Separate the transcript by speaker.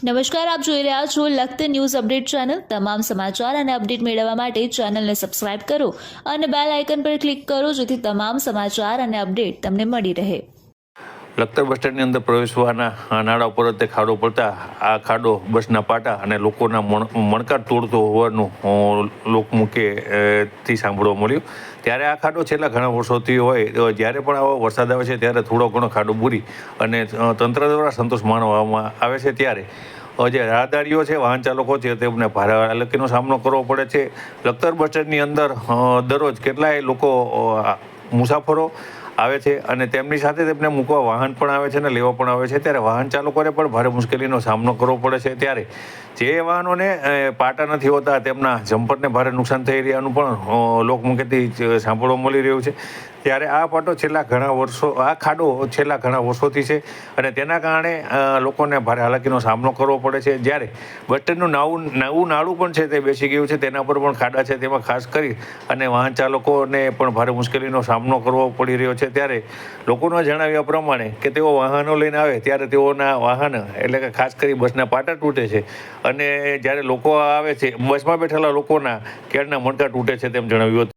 Speaker 1: નમસ્કાર, આપ જોઈ રહ્યા છો લખત ન્યૂઝ અપડેટ ચેનલ। તમામ સમાચાર અને અપડેટ મેળવવા માટે ચેનલને સબસ્ક્રાઇબ કરો અને બેલ આઇકન પર ક્લિક કરો જેથી તમામ સમાચાર અને અપડેટ તમને મળી રહે।
Speaker 2: લખતર બસ સ્ટેન્ડની અંદર પ્રવેશવાના નાળા ઉપર તે ખાડો પડતા આ ખાડો બસના પાટા અને લોકોના મણકા તોડતો હોવાનું લોકમુખેથી સાંભળવા મળ્યું। ત્યારે આ ખાડો છેલ્લા ઘણા વર્ષોથી હોય, જ્યારે પણ આવો વરસાદ આવે છે ત્યારે થોડો ઘણો ખાડો બૂરી અને તંત્ર દ્વારા સંતોષ માનવામાં આવે છે। ત્યારે જે રાહદારીઓ છે, વાહન ચાલકો છે, તેમને ભારે હાલાકીનો સામનો કરવો પડે છે। લખતર બસ સ્ટેન્ડની અંદર દરરોજ કેટલાય લોકો મુસાફરો આવે છે અને તેમની સાથે તેમને મૂકવા વાહન પણ આવે છે અને લેવા પણ આવે છે। ત્યારે વાહન ચાલકોને પણ ભારે મુશ્કેલીનો સામનો કરવો પડે છે। ત્યારે જે વાહનોને પાટા નથી હોતા તેમના જમ્પરને ભારે નુકસાન થઈ રહ્યાનું પણ લોકમુખેથી સાંભળવા મળી રહ્યું છે। ત્યારે આ પાટો આ ખાડો છેલ્લા ઘણા વર્ષોથી છે અને તેના કારણે લોકોને ભારે હાલાકીનો સામનો કરવો પડે છે। જ્યારે બસ સ્ટેન્ડનું નવું નાળું પણ છે તે બેસી ગયું છે, તેના પર પણ ખાડા છે, તેમાં ખાસ કરી અને વાહન ચાલકોને પણ ભારે મુશ્કેલીનો સામનો કરવો પડી રહ્યો છે। ત્યારે લોકોના જણાવ્યા પ્રમાણે કે તેઓ વાહનો લઈને આવે ત્યારે તેઓના વાહન એટલે કે ખાસ કરી બસના પાટા તૂટે છે અને જ્યારે લોકો આવે છે, બસમાં બેઠેલા લોકોના કેળના મણકા તૂટે છે તેમ જણાવ્યું હતું।